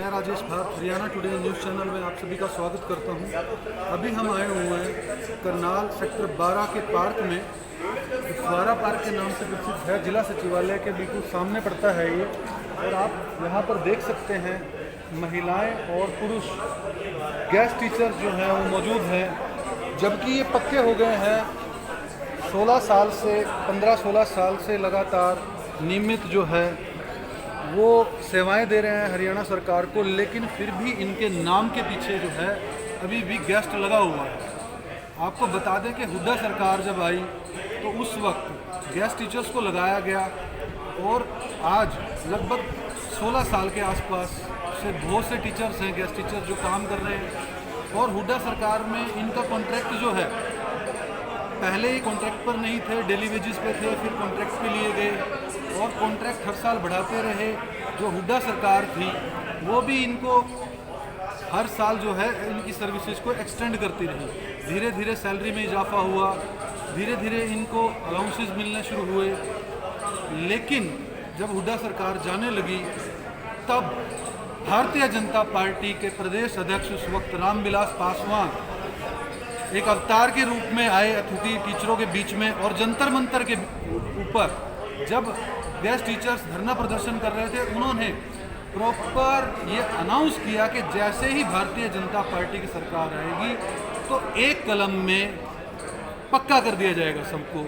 मैं Rajesh Bharat Haryana today news channel में आप सभी का स्वागत करता हूं। अभी हम आए हुए हैं करनाल सेक्टर 12 के पार्क में। फुवारा पार्क के नाम से प्रसिद्ध है। जिला सचिवालय के बिल्कुल सामने पड़ता है ये। और आप यहाँ पर देख सकते हैं महिलाएं और पुरुष गेस्ट टीचर जो हैं वो मौजूद हैं, जबकि ये पक्के हो गए हैं 16 साल से 15-16 साल से लगातार नियमित जो है वो सेवाएं दे रहे हैं हरियाणा सरकार को, लेकिन फिर भी इनके नाम के पीछे जो है अभी भी गेस्ट लगा हुआ है। आपको बता दें कि हुड्डा सरकार जब आई तो उस वक्त गेस्ट टीचर्स को लगाया गया और आज लगभग 16 साल के आसपास से बहुत से टीचर्स हैं, गेस्ट टीचर्स जो काम कर रहे हैं। और हुड्डा सरकार में इनका कॉन्ट्रैक्ट जो है, पहले ही कॉन्ट्रैक्ट पर नहीं थे, डेली वेजेस पे थे, फिर कॉन्ट्रैक्ट पे लिए गए और कॉन्ट्रैक्ट हर साल बढ़ाते रहे। जो हुड्डा सरकार थी वो भी इनको हर साल जो है इनकी सर्विसेज को एक्सटेंड करती रही। धीरे धीरे सैलरी में इजाफा हुआ, धीरे धीरे इनको अलाउंसेस मिलने शुरू हुए। लेकिन जब हुड्डा सरकार जाने लगी तब भारतीय जनता पार्टी के प्रदेश अध्यक्ष उस वक्त रामविलास पासवान एक अवतार के रूप में आए अतिथि टीचरों के बीच में, और जंतर मंतर के ऊपर जब गेस्ट टीचर्स धरना प्रदर्शन कर रहे थे उन्होंने प्रॉपर ये अनाउंस किया कि जैसे ही भारतीय जनता पार्टी की सरकार आएगी तो एक कलम में पक्का कर दिया जाएगा सबको।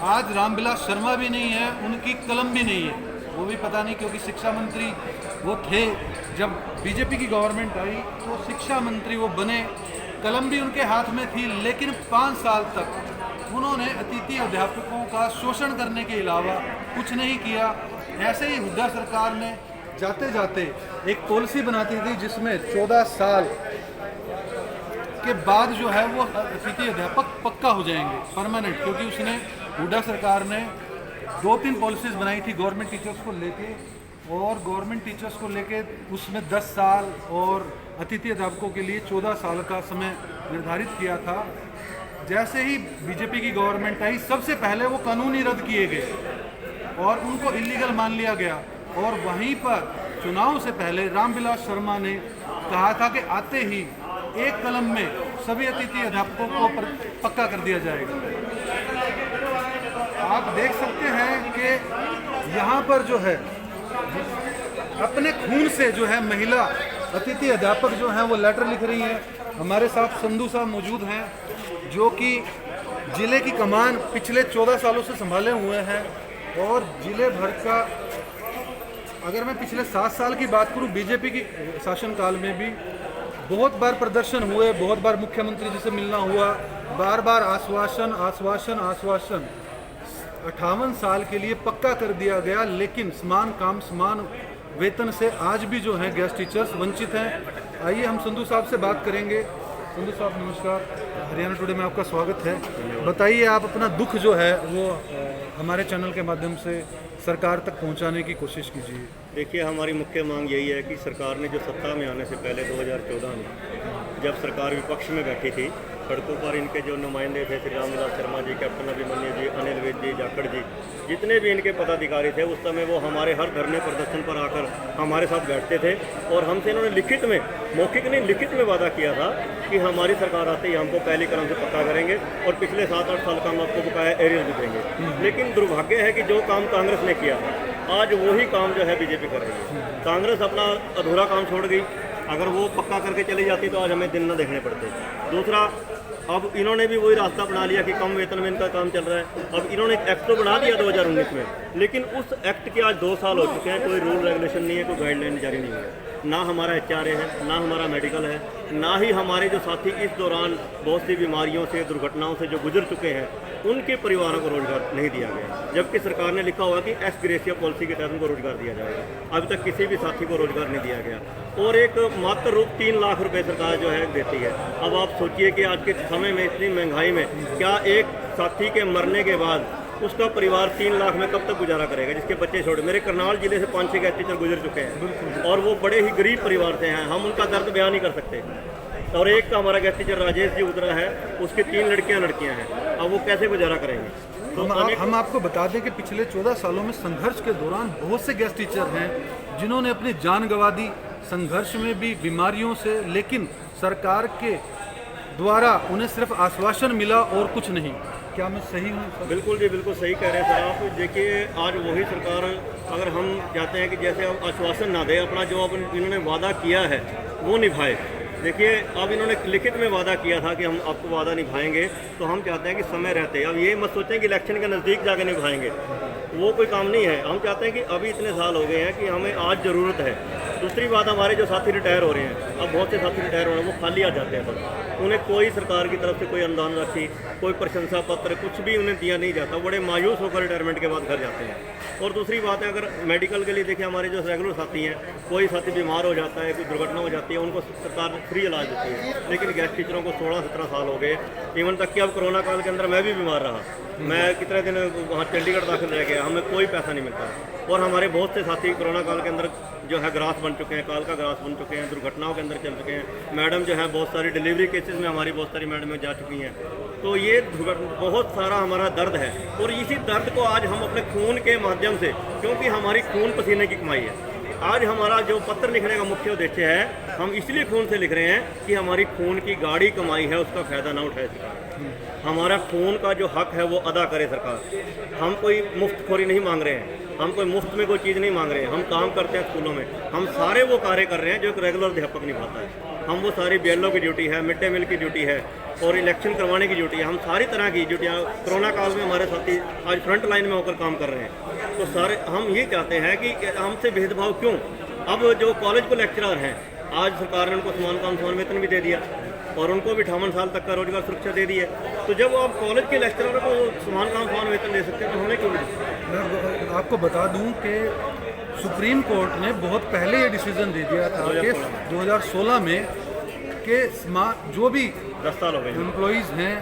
आज रामविलास शर्मा भी नहीं है, उनकी कलम भी नहीं है, वो भी पता नहीं, क्योंकि शिक्षा मंत्री वो थे जब बीजेपी की गवर्नमेंट आई तो शिक्षा मंत्री वो बने, कलम भी उनके हाथ में थी। लेकिन 5 साल तक उन्होंने अतिथि अध्यापकों का शोषण करने के अलावा कुछ नहीं किया। ऐसे ही हुड्डा सरकार ने जाते जाते एक पॉलिसी बनाती थी जिसमें 14 साल के बाद जो है वो अतिथि अध्यापक पक्का हो जाएंगे, परमानेंट, क्योंकि उसने हुड्डा सरकार ने 2-3 पॉलिसीज बनाई थी गवर्नमेंट टीचर्स को लेके, और गवर्नमेंट टीचर्स को लेके उसमें 10 साल और अतिथि अध्यापकों के लिए 14 साल का समय निर्धारित किया था। जैसे ही बीजेपी की गवर्नमेंट आई सबसे पहले वो कानूनी रद्द किए गए और उनको इलीगल मान लिया गया। और वहीं पर चुनाव से पहले रामविलास शर्मा ने कहा था कि आते ही एक कलम में सभी अतिथि अध्यापकों को पक्का कर दिया जाएगा। आप देख सकते हैं कि यहाँ पर जो है अपने खून से जो है महिला अतिथि अध्यापक जो हैं वो लेटर लिख रही हैं। हमारे साथ संधू साहब मौजूद हैं जो कि जिले की कमान पिछले 14 सालों से संभाले हुए हैं, और जिले भर का, अगर मैं पिछले 7 साल की बात करूं, बीजेपी की शासनकाल में भी बहुत बार प्रदर्शन हुए, बहुत बार मुख्यमंत्री जी से मिलना हुआ, बार बार आश्वासन आश्वासन आश्वासन। 58 साल के लिए पक्का कर दिया गया, लेकिन समान काम समान वेतन से आज भी जो है गेस्ट टीचर्स वंचित हैं। आइए हम संधू साहब से बात करेंगे। संधू साहब नमस्कार, हरियाणा टुडे में आपका स्वागत है। बताइए, आप अपना दुख जो है वो हमारे चैनल के माध्यम से सरकार तक पहुंचाने की कोशिश कीजिए। देखिए, हमारी मुख्य मांग यही है कि सरकार ने जो सत्ता में आने से पहले 2014 में जब सरकार विपक्ष में बैठी थी, सड़कों पर इनके जो नुमाइंदे थे, श्री रामविलास शर्मा जी, कैप्टन अभिमन्यु जी, अनिल विज जी, जाखड़ जी, जितने भी इनके पदाधिकारी थे, उस समय वो हमारे हर धरने प्रदर्शन पर आकर हमारे साथ बैठते थे और हमसे इन्होंने लिखित में, मौखिक नहीं लिखित में वादा किया था कि हमारी सरकार आते ही हमको पहली कलम से पक्का करेंगे और पिछले 7-8 साल का हम आपको बकाया एरियर भी देंगे। लेकिन दुर्भाग्य है कि जो काम कांग्रेस ने किया आज वही काम जो है बीजेपी कर रही है। कांग्रेस अपना अधूरा काम छोड़ गई, अगर वो पक्का करके चली जाती तो आज हमें दिन न देखने पड़ते। दूसरा, अब इन्होंने भी वही रास्ता बना लिया कि कम वेतन में इनका काम चल रहा है। अब इन्होंने एक एक्ट तो बना दिया 2019 में, लेकिन उस एक्ट के आज 2 साल हो चुके हैं, कोई रूल रेगुलेशन नहीं है, कोई गाइडलाइन जारी नहीं है। ना हमारा HRA है, ना हमारा मेडिकल है, ना ही हमारे जो साथी इस दौरान बहुत सी बीमारियों से, दुर्घटनाओं से जो गुजर चुके हैं उनके परिवारों को रोजगार नहीं दिया गया, जबकि सरकार ने लिखा हुआ कि एस ग्रेसिया पॉलिसी के तहत उनको रोजगार दिया जाएगा। अभी तक किसी भी साथी को रोजगार नहीं दिया गया, और एक मात्र रूप 3 लाख रुपए सरकार जो है देती है। अब आप सोचिए कि आज के समय में इतनी महंगाई में क्या एक साथी के मरने के बाद उसका परिवार 3 लाख में कब तक गुजारा करेगा, जिसके बच्चे छोटे। मेरे करनाल जिले से 5-6 गेस्ट टीचर गुजर चुके हैं और वो बड़े ही गरीब परिवार से हैं, हम उनका दर्द बयान नहीं कर सकते। और एक का हमारा गेस्ट टीचर राजेश जी उतरा है, उसकी 3 लड़कियां हैं, अब वो कैसे गुजारा करेंगे। हम आपको बता दें कि पिछले 14 सालों में संघर्ष के दौरान बहुत से गेस्ट टीचर हैं जिन्होंने अपनी जान गंवा दी संघर्ष में भी, बीमारियों से, लेकिन सरकार के द्वारा उन्हें सिर्फ आश्वासन मिला और कुछ नहीं। क्या मैं सही हूँ? बिल्कुल जी, बिल्कुल सही कह रहे हैं सर आप। देखिए आज वही सरकार, अगर हम चाहते हैं कि जैसे अब आश्वासन ना दे, अपना जो अब इन्होंने वादा किया है वो निभाए। देखिए अब इन्होंने लिखित में वादा किया था कि हम आपको वादा निभाएंगे, तो हम चाहते हैं कि समय रहते, अब ये मत सोचें कि इलेक्शन के नज़दीक जाके निभाएंगे, वो कोई काम नहीं है। हम चाहते हैं कि अभी इतने साल हो गए हैं कि हमें आज ज़रूरत है। दूसरी बात, हमारे जो साथी रिटायर हो रहे हैं, अब बहुत से साथी रिटायर हो रहे हैं, वो खाली आ जाते हैं बस, उन्हें कोई सरकार की तरफ से कोई अनुदान राशि, कोई प्रशंसा पत्र, कुछ भी उन्हें दिया नहीं जाता, बड़े मायूस होकर रिटायरमेंट के बाद घर जाते हैं। और दूसरी बात है, अगर मेडिकल के लिए देखिए, हमारे जो रेगुलर साथी हैं, कोई साथी बीमार हो जाता है, कोई दुर्घटना हो जाती है, उनको सरकार फ्री इलाज देती है। लेकिन गेस्ट टीचरों को 16-17 साल हो गए, इवन तक कि अब कोरोना काल के अंदर मैं भी बीमार रहा, मैं कितने दिन वहाँ चंडीगढ़ दाखिल रह गया, हमें कोई पैसा नहीं मिलता। और हमारे बहुत से साथी कोरोना काल के अंदर जो है ग्रास बन चुके हैं, काल का ग्रास बन चुके हैं, दुर्घटनाओं के अंदर चल चुके हैं। मैडम जो है बहुत सारी डिलीवरी केसेस में हमारी बहुत सारी मैडमें जा चुकी हैं। तो ये बहुत सारा हमारा दर्द है, और इसी दर्द को आज हम अपने खून के माध्यम से, क्योंकि हमारी खून पसीने की कमाई है, आज हमारा जो पत्र लिखने का मुख्य उद्देश्य है, हम इसलिए खून से लिख रहे हैं कि हमारी खून की गाढ़ी कमाई है, उसका फ़ायदा ना उठाए सरकार। हमारा खून का जो हक है वो अदा करे सरकार। हम कोई मुफ्तखोरी नहीं मांग रहे हैं, हम कोई मुफ्त में कोई चीज़ नहीं मांग रहे हैं। हम काम करते हैं स्कूलों में, हम सारे वो कार्य कर रहे हैं जो एक रेगुलर अध्यापक निभाता है। हम वो सारी BLO की ड्यूटी है, मिड डे मील की ड्यूटी है, और इलेक्शन करवाने की ड्यूटी है, हम सारी तरह की ड्यूटियाँ कोरोना काल में हमारे साथी आज फ्रंट लाइन में होकर काम कर रहे हैं। तो सारे हम ये चाहते हैं कि हमसे भेदभाव क्यों? अब जो कॉलेज को लेक्चरर हैं, आज सरकार ने उनको समान काम समान वेतन भी दे दिया, और उनको भी 58 साल तक का रोजगार सुरक्षा दे दी है। तो जब आप कॉलेज के लेक्चरर को समान काम समान वेतन दे सकते हैं, तो हमें क्यों नहीं? मैं आपको बता दूं कि सुप्रीम कोर्ट ने बहुत पहले ये डिसीजन दे दिया था कि 2016 में कि जो भी 10 साल हो गए एम्प्लॉइज़ हैं,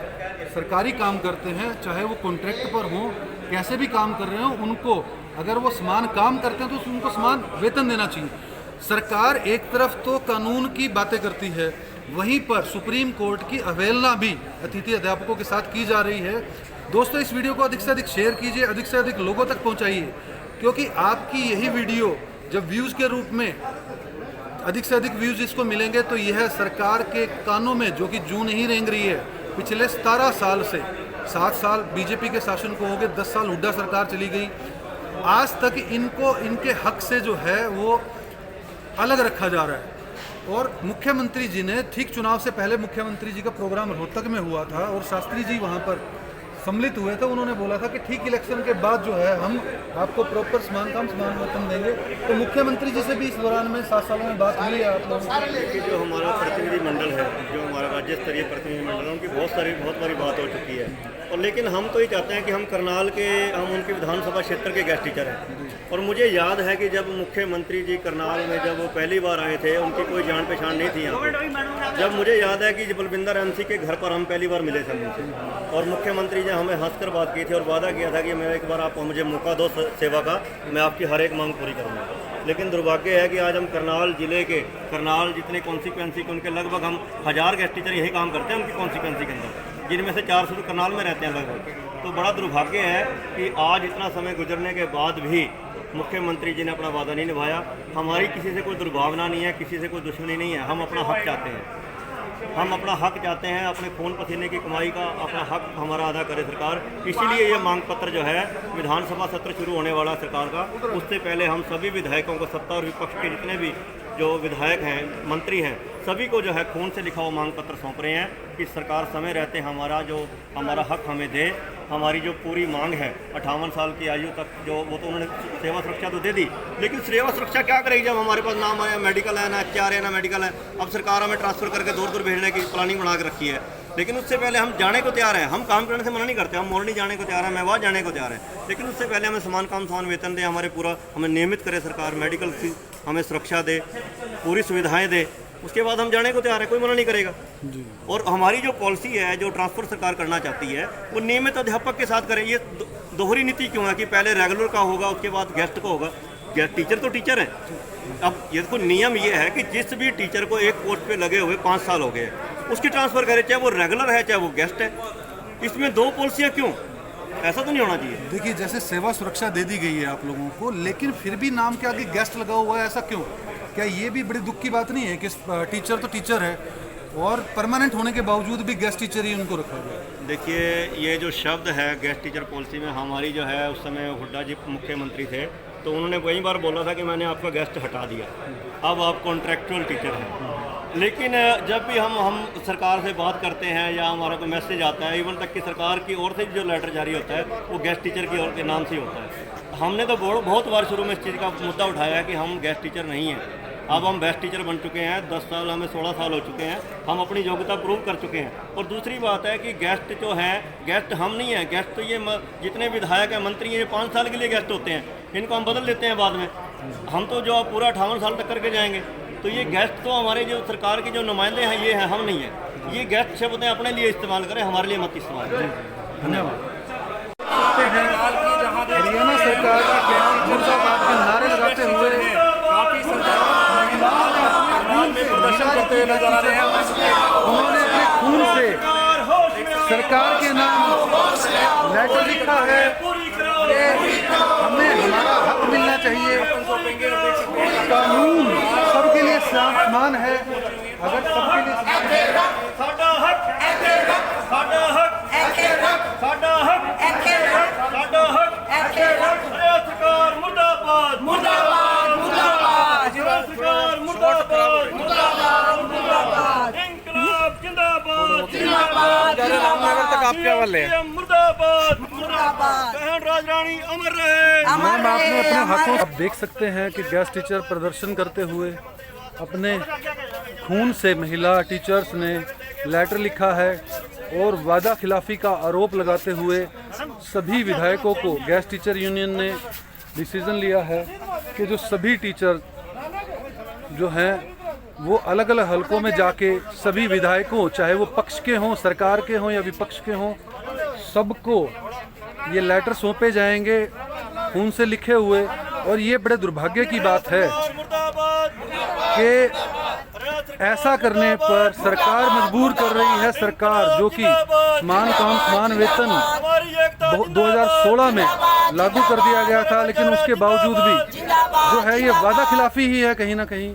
सरकारी काम करते हैं, चाहे वो कॉन्ट्रैक्ट पर हों, कैसे भी काम कर रहे हों, उनको अगर वो समान काम करते हैं तो उनको समान वेतन देना चाहिए। सरकार एक तरफ तो कानून की बातें करती है, वहीं पर सुप्रीम कोर्ट की अवहेलना भी अतिथि अध्यापकों के साथ की जा रही है। दोस्तों, इस वीडियो को अधिक से अधिक शेयर कीजिए, अधिक से अधिक लोगों तक पहुंचाइए, क्योंकि आपकी यही वीडियो जब व्यूज़ के रूप में अधिक से अधिक व्यूज़ इसको मिलेंगे, तो यह सरकार के कानों में, जो कि जूं नहीं रेंग रही है, पिछले 17 साल से 7 साल बीजेपी के शासन को हो गए, 10 साल हुड्डा सरकार चली गई, आज तक इनको इनके हक से जो है वो अलग रखा जा रहा है। और मुख्यमंत्री जी ने ठीक चुनाव से पहले मुख्यमंत्री जी का प्रोग्राम रोहतक में हुआ था, और शास्त्री जी वहाँ पर सम्मिलित हुए थे। उन्होंने बोला था कि ठीक इलेक्शन के बाद जो है हम आपको प्रॉपर समान काम समान वेतन देंगे। तो मुख्यमंत्री जी से भी इस दौरान में 7 सालों में बात हुई है आप लोगों की? जो हमारा प्रतिनिधि मंडल है, जो हमारा राज्य स्तरीय प्रतिनिधि मंडल है, उनकी बहुत बारी बात हो चुकी है। और लेकिन हम तो ये चाहते हैं कि हम करनाल के, हम उनके विधानसभा क्षेत्र के गेस्ट टीचर हैं। और मुझे याद है कि जब मुख्यमंत्री जी करनाल में जब वो पहली बार आए थे, उनकी कोई जान पहचान नहीं थी यहाँ पर। जब मुझे याद है कि जब बलविंदर MC के घर पर हम पहली बार मिले थे उनसे, और मुख्यमंत्री जी हमें हंसकर बात की थी और वादा किया था कि मैं एक बार आप मुझे मौका दो सेवा का, मैं आपकी हर एक मांग पूरी करूँगा। लेकिन दुर्भाग्य है कि आज हम करनाल जिले के, करनाल जितने कॉन्स्टिट्यूएंसी के, उनके लगभग हम 1000 गेस्ट टीचर यही काम करते हैं उनकी कॉन्स्टिट्यूएंसी के अंदर, जिनमें से 400 तो करनाल में रहते हैं लगभग। तो बड़ा दुर्भाग्य है कि आज इतना समय गुजरने के बाद भी मुख्यमंत्री जी ने अपना वादा नहीं निभाया। हमारी किसी से कोई दुर्भावना नहीं है, किसी से कोई दुश्मनी नहीं है, हम अपना हक चाहते हैं। हम अपना हक चाहते हैं, अपने खून पसीने की कमाई का अपना हक हमारा अदा करे सरकार। इसीलिए ये मांग पत्र जो है, विधानसभा सत्र शुरू होने वाला सरकार का, उससे पहले हम सभी विधायकों को, सत्ता और विपक्ष के जितने भी जो विधायक हैं, मंत्री हैं, सभी को जो है खून से लिखा हुआ मांग पत्र सौंप रहे हैं कि सरकार समय रहते हमारा हक हमें दे। हमारी जो पूरी मांग है 58 साल की आयु तक, जो वो तो उन्होंने सेवा सुरक्षा तो दे दी, लेकिन सेवा सुरक्षा क्या करेगी जब हमारे पास नाम आया मेडिकल है, ना HR है, ना मेडिकल है। अब सरकार हमें ट्रांसफ़र करके दूर दूर भेजने की प्लानिंग बना के रखी है। लेकिन उससे पहले हम जाने को तैयार हैं, हम काम करने से मना नहीं करते, हम मोरनी जाने को तैयार हैं, मेवात जाने को तैयार हैं, लेकिन उससे पहले हमें समान काम समान वेतन दे, हमें नियमित करे सरकार, मेडिकल की हमें सुरक्षा दे, पूरी सुविधाएं दे, उसके बाद हम जाने को तैयार है, कोई मना नहीं करेगा जी। और हमारी जो पॉलिसी है, जो ट्रांसफ़र सरकार करना चाहती है, वो नियमित अध्यापक के साथ करें। ये दोहरी नीति क्यों है कि पहले रेगुलर का होगा, उसके बाद गेस्ट को होगा? टीचर तो टीचर हैं। अब ये तो नियम ये है कि जिस भी टीचर को एक पोस्ट पे लगे हुए 5 साल हो गए, उसकी ट्रांसफ़र करें, चाहे वो रेगुलर है चाहे वो गेस्ट है। इसमें 2 पॉलिसियाँ क्यों? ऐसा तो नहीं होना चाहिए। देखिए, जैसे सेवा सुरक्षा दे दी गई है आप लोगों को, लेकिन फिर भी नाम के आगे गेस्ट लगा हुआ है, ऐसा क्यों? क्या ये भी बड़ी दुख की बात नहीं है कि टीचर तो टीचर है और परमानेंट होने के बावजूद भी गेस्ट टीचर ही उनको रखा गया? देखिए, ये जो शब्द है गेस्ट टीचर पॉलिसी में, हमारी जो है उस समय हुड्डा जी मुख्यमंत्री थे, तो उन्होंने कई बार बोला था कि मैंने आपका गेस्ट हटा दिया, अब आप कॉन्ट्रैक्चुअल टीचर हैं। लेकिन जब भी हम सरकार से बात करते हैं या हमारा कोई मैसेज आता है, इवन तक कि सरकार की ओर से जो लेटर जारी होता है वो गेस्ट टीचर की ओर के नाम से ही होता है। हमने तो बहुत बार शुरू में इस चीज़ का मुद्दा उठाया है कि हम गेस्ट टीचर नहीं हैं, अब हम बेस्ट टीचर बन चुके हैं। 10 साल, हमें 16 साल हो चुके हैं, हम अपनी योग्यता प्रूव कर चुके हैं। और दूसरी बात है कि गेस्ट जो है, गेस्ट हम नहीं हैं, गेस्ट तो ये जितने विधायक हैं, मंत्री हैं, ये 5 साल के लिए गेस्ट होते हैं, इनको हम बदल लेते हैं बाद में। हम तो जो पूरा 58 साल तक करके जाएंगे, तो ये गेस्ट तो हमारे जो सरकार के जो नुमाइंदे हैं ये हैं, हम नहीं हैं। ये गेस्ट शब्द अपने लिए इस्तेमाल करें, हमारे लिए मत इस्तेमाल करें। धन्यवाद। हरियाणा सरकार की मुर्दाबाद के नारे लगाते हुए उन्होंने अपने खून से सरकार के नाम लेटर लिखा है कि हमें हमारा हक मिलना चाहिए, कानून सबके लिए समान है। अगर सबके लिए साडा हक, साडा हक, साडा हक, साडा हक, सरकार मुर्दाबाद, मुर्दाबाद, मुर्दाबाद, सरकार मुर्दाबाद, मुर्दाबाद, मुर्दाबाद, इंकलाब जिंदाबाद, जिंदाबाद, रामनगर तक आपके हवाले है। मुर्दाबाद, मुर्दाबाद, बहन राजरानी अमर रहे। मैम, आपने अपने हाथों, आप देख सकते हैं कि गेस्ट टीचर प्रदर्शन करते हुए अपने खून से महिला टीचर्स ने लेटर लिखा है और वादा खिलाफी का आरोप लगाते हुए सभी विधायकों को गेस्ट टीचर यूनियन ने डिसीजन लिया है कि जो सभी टीचर जो हैं वो अलग अलग हलकों में जाके सभी विधायकों, चाहे वो पक्ष के हों, सरकार के हों या विपक्ष के हों, सबको ये लेटर सौंपे जाएंगे खून से लिखे हुए। और ये बड़े दुर्भाग्य की बात है कि ऐसा करने पर सरकार मजबूर कर रही है, सरकार जो कि समान वेतन 2016 में लागू कर दिया गया था, लेकिन उसके बावजूद भी जो है ये वादा खिलाफी ही है। कहीं ना कहीं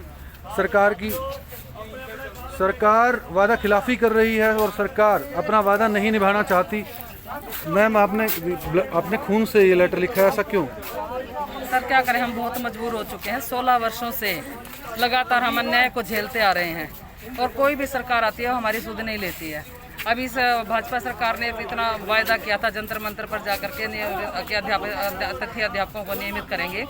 सरकार वादा खिलाफी कर रही है और सरकार अपना वादा नहीं निभाना चाहती। मैम, आपने अपने खून से ये लेटर लिखा है, ऐसा क्यों? सर क्या करें, हम बहुत मजबूर हो चुके हैं। 16 वर्षों से लगातार हम अन्याय को झेलते आ रहे हैं और कोई भी सरकार आती है वो हमारी सुध नहीं लेती है। अभी इस भाजपा सरकार ने इतना वायदा किया था जंतर मंतर पर जाकर के तथ्य अध्यापकों को नियमित करेंगे,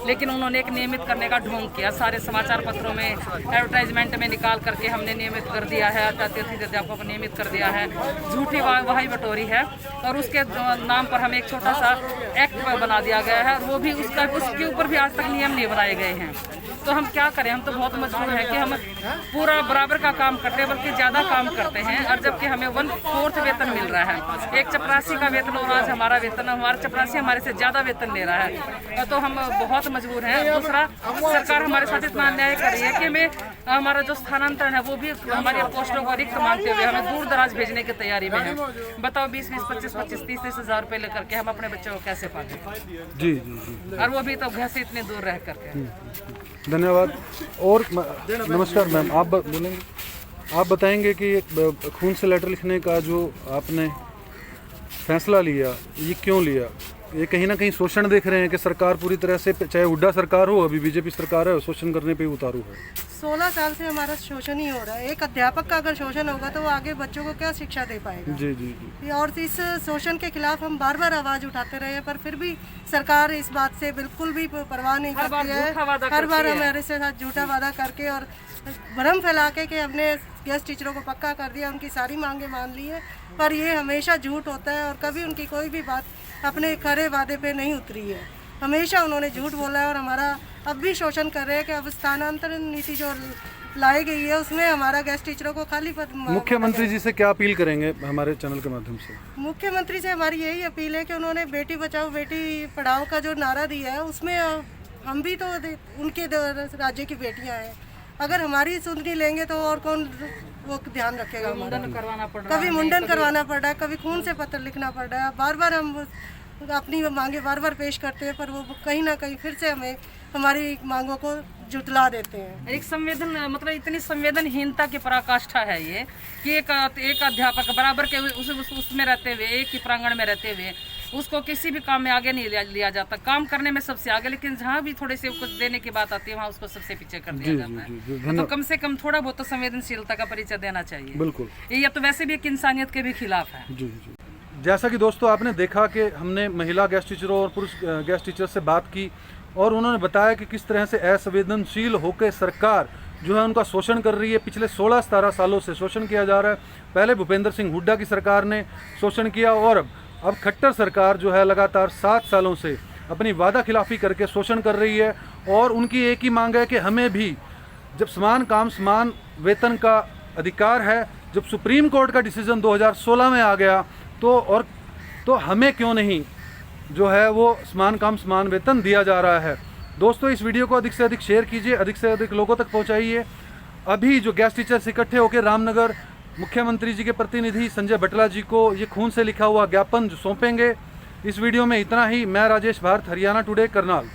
लेकिन उन्होंने एक नियमित करने का ढोंग किया। सारे समाचार पत्रों में एडवर्टाइजमेंट में निकाल करके हमने नियमित कर दिया है, तथ्य अध्यापकों को नियमित कर दिया है। झूठी वाही बटोरी है और उसके नाम पर हमें एक छोटा सा एक्ट बना दिया गया है और वो भी उसके ऊपर भी आज तक नियम नहीं बनाए गए हैं। तो हम क्या करें, हम तो बहुत मजबूर हैं कि हम पूरा बराबर का काम करते हैं, बल्कि ज़्यादा काम करते हैं, और जबकि हमें 1/4 वेतन मिल रहा है। एक चपरासी का वेतन और आज हमारा वेतन, हमारा चपरासी हमारे से ज़्यादा वेतन ले रहा है, तो हम बहुत मजबूर हैं। दूसरा, सरकार हमारे साथ इतना अन्याय कर रही है कि हमें हमारा जो स्थानांतरण है वो भी हमारे पोस्टों को रिक्त मांगते हुए हमें दूर दराज भेजने की तैयारी में है। बताओ, 20-20, 25-25, 30-30 हज़ार रुपये लेकर के हम अपने बच्चों को कैसे पालें? जी, और वो भी तो घर से इतने दूर रह करके। धन्यवाद। और नमस्कार मैम, आप बोलेंगे, आप बताएंगे कि खून से लेटर लिखने का जो आपने फैसला लिया, ये क्यों लिया? ये कहीं ना कहीं शोषण देख रहे हैं कि सरकार पूरी तरह से, चाहे हुड्डा सरकार हो, अभी बीजेपी सरकार है, शोषण करने पे उतारू है। 16 साल से हमारा शोषण ही हो रहा है। एक अध्यापक का अगर शोषण होगा तो वो आगे बच्चों को क्या शिक्षा दे पाएगा? जी जी जी। और इस शोषण के खिलाफ हम बार बार आवाज उठाते रहे हैं, पर फिर भी सरकार इस बात से बिल्कुल भी परवाह नहीं करती है। हर बार हमारे साथ झूठा वादा करके और भ्रम फैला के कि हमने गेस्ट टीचरों को पक्का कर दिया, उनकी सारी मांगे मान ली है, पर ये हमेशा झूठ होता है और कभी उनकी कोई भी बात अपने खरे वादे पे नहीं उतरी है। हमेशा उन्होंने झूठ बोला है और हमारा अब भी शोषण कर रहे हैं कि अब स्थानांतरण नीति जो लाई गई है उसमें हमारा गेस्ट टीचरों को खाली पद। मुख्यमंत्री जी से क्या अपील करेंगे हमारे चैनल के माध्यम से? मुख्यमंत्री से हमारी यही अपील है कि उन्होंने बेटी बचाओ बेटी पढ़ाओ का जो नारा दिया है उसमें हम भी तो उनके राज्य की बेटियां हैं। अगर हमारी सुननी लेंगे तो और कौन वो ध्यान रखेगा हमारा। करवाना पड़ रहा कभी मुंडन करवाना पड़ रहा है, कभी खून से पत्र लिखना पड़ रहा है, बार बार हम अपनी मांगे बार बार पेश करते हैं, पर वो कहीं ना कहीं फिर से हमें हमारी मांगों को जुटला देते हैं। एक संवेदन मतलब इतनी संवेदनहीनता की पराकाष्ठा है ये कि एक अध्यापक बराबर के उसमें रहते हुए, एक ही प्रांगण में रहते हुए उसको किसी भी काम में आगे नहीं लिया जाता। काम करने में सबसे आगे, लेकिन जहाँ भी थोड़े से कुछ देने की बात आती है वहाँ उसको सबसे पीछे कर दिया जाता है। तो कम से कम थोड़ा बहुत तो संवेदनशीलता का परिचय देना चाहिए। बिल्कुल, ये तो वैसे भी एक इंसानियत के भी खिलाफ है। जी जी। जैसा कि दोस्तों आपने देखा कि हमने महिला गेस्ट टीचरों और पुरुष गेस्ट टीचर से बात की और उन्होंने बताया कि किस तरह से असंवेदनशील होकर सरकार जो है उनका शोषण कर रही है। पिछले 16-17 सालों से शोषण किया जा रहा है। पहले भूपेंद्र सिंह हुड्डा की सरकार ने शोषण किया और अब खट्टर सरकार जो है लगातार 7 सालों से अपनी वादा खिलाफी करके शोषण कर रही है। और उनकी एक ही मांग है कि हमें भी जब समान काम समान वेतन का अधिकार है, जब सुप्रीम कोर्ट का डिसीजन 2016 में आ गया तो हमें क्यों नहीं जो है वो समान काम समान वेतन दिया जा रहा है। दोस्तों इस वीडियो को अधिक से अधिक शेयर कीजिए, अधिक से अधिक लोगों तक पहुंचाइए। अभी जो गेस्ट टीचर्स इकट्ठे होकर रामनगर मुख्यमंत्री जी के प्रतिनिधि संजय बटला जी को ये खून से लिखा हुआ ज्ञापन जो सौंपेंगे। इस वीडियो में इतना ही। मैं राजेश भारत, हरियाणा टुडे, करनाल।